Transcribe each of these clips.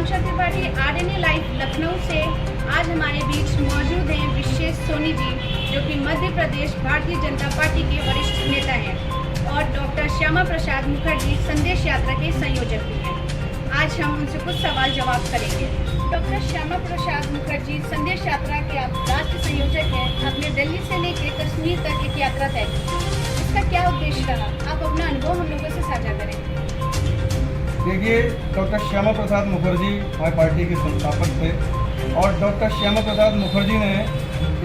आकांक्षा Tripathi, RNA live Lucknow से। आज हमारे बीच मौजूद हैं विशेष सोनी जी, जो कि मध्य प्रदेश भारतीय जनता पार्टी के वरिष्ठ नेता हैं, और डॉक्टर श्यामा प्रसाद मुखर्जी संदेश यात्रा के संयोजक भी हैं। आज हम उनसे कुछ सवाल जवाब करेंगे। डॉक्टर श्यामा प्रसाद मुखर्जी, संदेश यात्रा के आप राष्ट्रीय संयोजक हैं। आपने दिल्ली से लेकर कश्मीर तक एक यात्रा तय की, इसका क्या उद्देश्य रहा? आप अपना अनुभव हम लोगों से साझा करें। देखिए, डॉक्टर श्यामा प्रसाद मुखर्जी हमारी पार्टी के संस्थापक थे, और डॉक्टर श्यामा प्रसाद मुखर्जी ने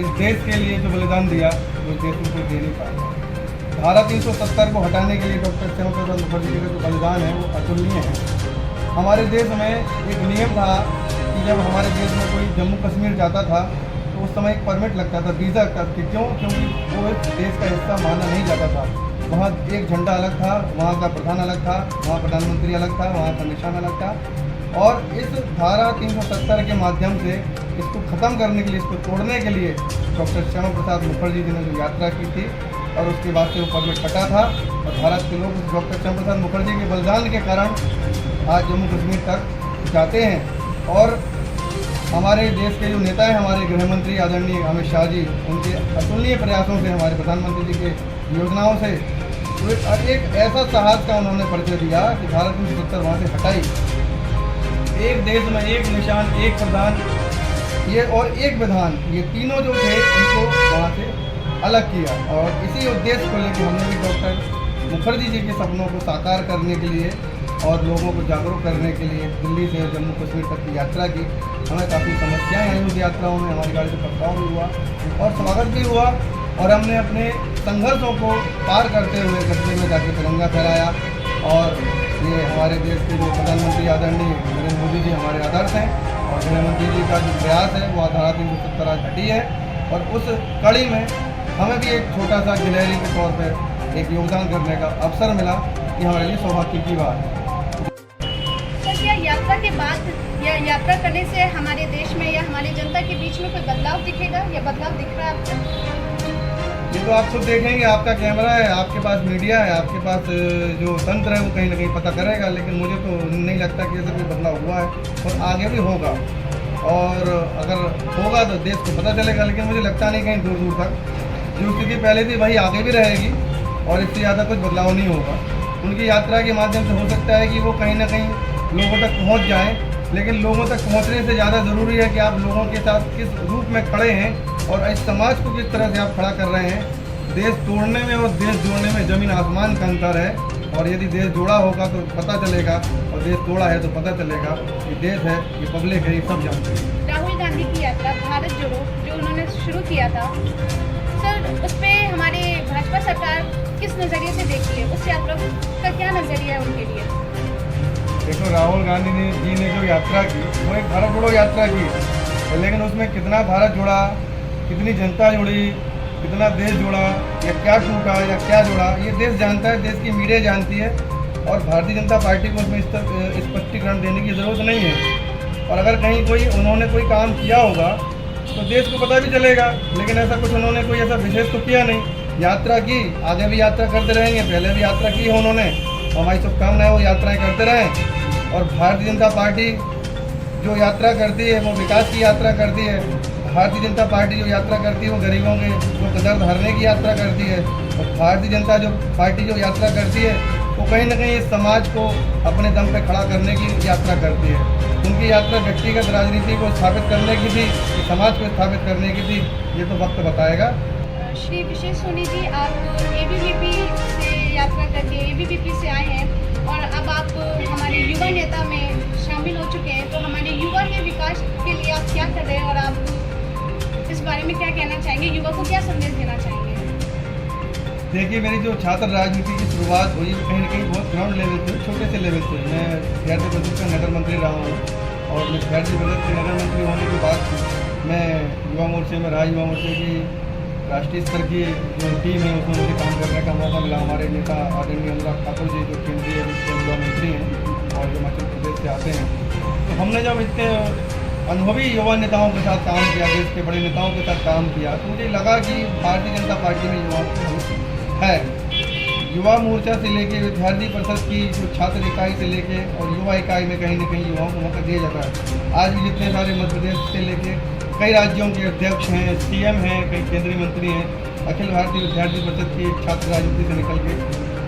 इस देश के लिए जो बलिदान दिया वो देश में कोई दे नहीं पाया। धारा 370 को हटाने के लिए डॉक्टर श्यामा प्रसाद मुखर्जी का जो बलिदान है वो अतुलनीय है। हमारे देश में एक नियम था कि जब हमारे देश में कोई जम्मू कश्मीर जाता था तो उस समय एक परमिट लगता था, वीज़ा का। क्योंकि वो एक देश का हिस्सा माना नहीं जाता था। वहाँ एक झंडा अलग था, वहाँ का प्रधान अलग था, वहाँ प्रधानमंत्री अलग था, वहाँ का निशान अलग था। और इस धारा 370 के माध्यम से इसको ख़त्म करने के लिए, इसको तोड़ने के लिए डॉक्टर श्यामा प्रसाद मुखर्जी जी ने जो यात्रा की थी, और उसके बाद से वो परमिट हटा था। और भारत के लोग डॉक्टर श्यामा प्रसाद मुखर्जी के बलिदान के कारण आज जम्मू कश्मीर तक जाते हैं। और हमारे देश के जो नेता हैं, हमारे गृह मंत्री आदरणीय अमित शाह जी, उनके अतुलनीय प्रयासों से, हमारे प्रधानमंत्री जी के योजनाओं से एक ऐसा साहस का उन्होंने परिचय दिया कि भारत में 70 वहाँ से हटाई। एक देश में एक निशान, एक प्रधान, ये और एक विधान, ये तीनों जो थे उनको वहाँ से अलग किया। और इसी उद्देश्य को लेकर हमने भी डॉक्टर मुखर्जी जी के सपनों को साकार करने के लिए और लोगों को जागरूक करने के लिए दिल्ली से जम्मू कश्मीर तक की यात्रा की। हमें काफ़ी समस्याएं आई उस यात्राओं में, हमारी गाड़ी से पथराव भी हुआ और स्वागत भी हुआ, और हमने अपने संघर्षों को पार करते हुए कश्मीर में जाके तिरंगा फहराया। और ये हमारे देश के जो प्रधानमंत्री आदरणीय नरेंद्र मोदी जी हमारे आदर्श हैं, और गृहमंत्री जी का जो प्रयास है वो धारा 370 आज हटी है। और उस कड़ी में हमें भी एक छोटा सा गिलहरी के तौर पर एक योगदान करने का अवसर मिला, कि हमारे लिए सौभाग्य की बात है। क्या यात्रा के बाद या यात्रा करने से हमारे देश में या हमारी जनता के बीच में कोई बदलाव दिखेगा, या बदलाव दिख रहा है आपको? ये तो आप खुद देखेंगे, आपका कैमरा है, आपके पास मीडिया है, आपके पास जो तंत्र है वो कहीं ना कहीं पता करेगा। लेकिन मुझे तो नहीं लगता कि ऐसा कोई बदलाव हुआ है, और आगे भी होगा। और अगर होगा तो देश को पता चलेगा, लेकिन मुझे लगता नहीं कहीं दूर दूर तक जो स्थिति पहले थी वही आगे भी रहेगी, और इससे ज़्यादा कुछ बदलाव नहीं होगा। उनकी यात्रा के माध्यम से हो सकता है कि वो कहीं ना कहीं लोगों तक पहुंच जाएं, लेकिन लोगों तक पहुंचने से ज़्यादा ज़रूरी है कि आप लोगों के साथ किस रूप में खड़े हैं, और इस समाज को किस तरह से आप खड़ा कर रहे हैं। देश तोड़ने में और देश जोड़ने में ज़मीन आसमान का अंतर है, और यदि देश जोड़ा होगा तो पता चलेगा, और देश तोड़ा है तो पता चलेगा कि देश है, ये पब्लिक है, ये सब जानते हैं। राहुल गांधी की यात्रा भारत जोड़ो जो उन्होंने शुरू किया था सर, उस पर हमारे भाजपा सरकार किस नज़रिए से देखती है? उस यात्रा का क्या नज़रिया है उनके लिए? देखो, राहुल गांधी जी ने जो यात्रा की वो एक भारत जोड़ो यात्रा की, लेकिन उसमें कितना भारत जुड़ा, कितनी जनता जुड़ी, कितना देश जुड़ा, या क्या टूटा या क्या जुड़ा, ये देश जानता है, देश की मीडिया जानती है। और भारतीय जनता पार्टी को उसमें स्पष्टीकरण देने की ज़रूरत नहीं है। और अगर कहीं उन्होंने कोई काम किया होगा तो देश को पता भी चलेगा, लेकिन ऐसा कुछ उन्होंने कोई ऐसा विशेष तो किया नहीं। यात्रा की, आगे भी यात्रा करते रहेंगे, पहले भी यात्रा की है उन्होंने, हमारी शुभकामनाएं वो यात्राएं करते रहें। और भारतीय जनता पार्टी जो यात्रा करती है वो विकास की यात्रा करती है। भारतीय जनता पार्टी जो यात्रा करती है वो गरीबों के जो दर्द हरने की यात्रा करती है। और भारतीय जनता पार्टी जो यात्रा करती है वो कहीं ना कहीं इस समाज को अपने दम पे खड़ा करने की यात्रा करती है। उनकी यात्रा व्यक्तिगत राजनीति को स्थापित करने की थी, समाज को स्थापित करने की थी, ये तो वक्त बताएगा। श्री विशेष सोनी जी, आप एबीवीपी से यात्रा करके एबीवीपी से आए हैं, और अब आप हमारे युवा नेता में शामिल हो चुके हैं। तो हमारे युवा के विकास के लिए आप क्या कर रहे हैं, और आप इस बारे में क्या कहना चाहेंगे? युवा को क्या संदेश देना चाहेंगे? देखिए, मेरी जो छात्र राजनीति की शुरुआत हुई कहीं ना कहीं बहुत ग्राउंड लेवल से, छोटे से लेवल से। मैं खैरदी प्रदेश का नगर मंत्री रहा हूँ, और मैं खैरदी प्रदेश के नगर मंत्री होने के बाद मैं युवा मोर्चे में रहा। युवा मोर्चे की राष्ट्रीय स्तर की जो टीम है उसमें मुझे काम करने का मौका मिला। हमारे नेता आदरणीय अनुराग ठाकुर जी जो केंद्रीय युवा मंत्री हैं और जो हिमाचल प्रदेश से आते हैं, तो हमने जब इतने अनुभवी युवा नेताओं के साथ काम किया, देश के बड़े नेताओं के साथ काम किया, तो मुझे लगा कि भारतीय जनता पार्टी में युवाओं की है। युवा मोर्चा से लेके विद्यार्थी परिषद की जो छात्र इकाई से लेके और युवा इकाई में कहीं ना कहीं युवाओं को मौका दिया जाता है। आज भी जितने सारे मध्य प्रदेश से लेके कई राज्यों के अध्यक्ष हैं, सीएम हैं, कई केंद्रीय मंत्री हैं, अखिल भारतीय विद्यार्थी परिषद की छात्र राजनीति से निकल के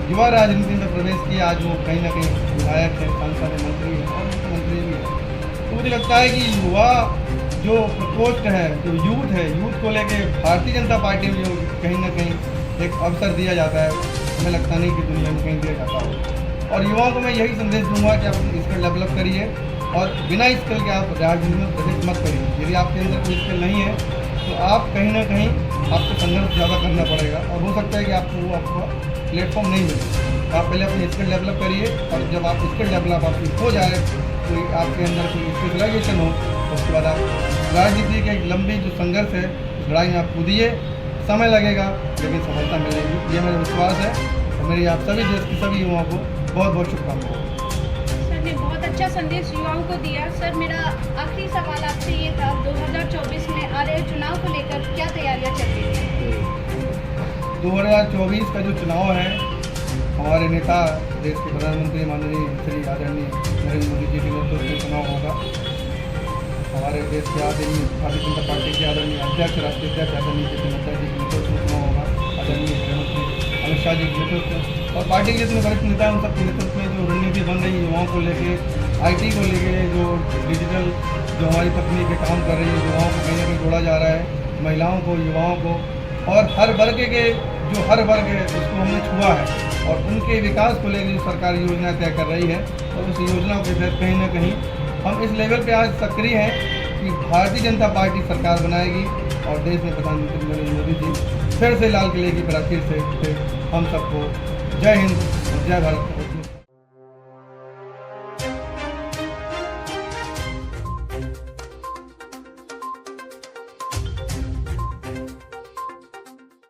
युवा राजनीति में प्रवेश किया। आज वो कहीं ना कहीं विधायक हैं, सांसद हैं, मंत्री हैं और मुख्यमंत्री भी हैं। तो मुझे लगता है कि युवा जो प्रकोष्ठ है, जो यूथ है, यूथ को लेके भारतीय जनता पार्टी में जो कहीं ना कहीं एक अवसर दिया जाता है, हमें लगता नहीं कि दुनिया में कहीं दिया जाता हो। और युवाओं को मैं यही संदेश दूंगा कि आप अपनी स्किल डेवलप करिए और बिना स्किल के आप राजनीति में प्रवेश मत करिए। यदि आपके अंदर कोई स्किल नहीं है तो आप कहीं ना कहीं आपको संघर्ष ज़्यादा करना पड़ेगा और हो सकता है कि आपको वो आपका प्लेटफॉर्म नहीं मिले। तो आप पहले अपनी स्किल डेवलप करिए और जब आप स्किल डेवलप आपकी हो जाए, कोई आपके अंदर कोई स्पेशलाइजेशन हो, तो उसके बाद आप राजनीति के एक लंबी जो संघर्ष है उस लड़ाई में आप कूदिए। समय लगेगा लेकिन सफलता मिलेगी, ये मेरा विश्वास है। और मेरी आप सभी देश के सभी युवाओं को बहुत बहुत शुभकामनाएं। सर ने बहुत अच्छा संदेश युवाओं को दिया। सर मेरा आखिरी सवाल आपसे ये था, 2024 में आ रहे चुनाव को लेकर क्या तैयारियां चल रही हैं? 2024 का जो चुनाव है, हमारे नेता देश के प्रधानमंत्री माननीय श्री आदरणीय नरेंद्र मोदी जी के नेतृत्व में चुनाव होगा। हमारे देश के आदरणीय भारतीय जनता पार्टी के आदरणीय अध्यक्ष, राष्ट्रीय अध्यक्ष आदरणीय जे पी नड्डा जी के नेतृत्व में चुनाव होगा। आदरणीय गृहमंत्री अमित शाह जी के नेतृत्व और पार्टी के जितने वरिष्ठ नेता हैं उन सबके नेतृत्व में जो रणनीति बन रही है युवाओं को लेके, IT को लेके, जो डिजिटल जो हमारी तकनीक के काम कर रही है, युवाओं को कहीं ना कहीं जोड़ा जा रहा है, महिलाओं को, युवाओं को और हर वर्ग के जो हर वर्ग है उसको हमने छुआ है और उनके विकास को लेकर जो सरकार योजना तय कर रही है और उस योजना के तहत कहीं ना कहीं हम इस लेवल पे आज सक्रिय हैं कि भारतीय जनता पार्टी सरकार बनाएगी और देश में प्रधानमंत्री नरेंद्र मोदी जी फिर से लाल किले की प्राचीर से हम सबको जय हिंद और जय भारत।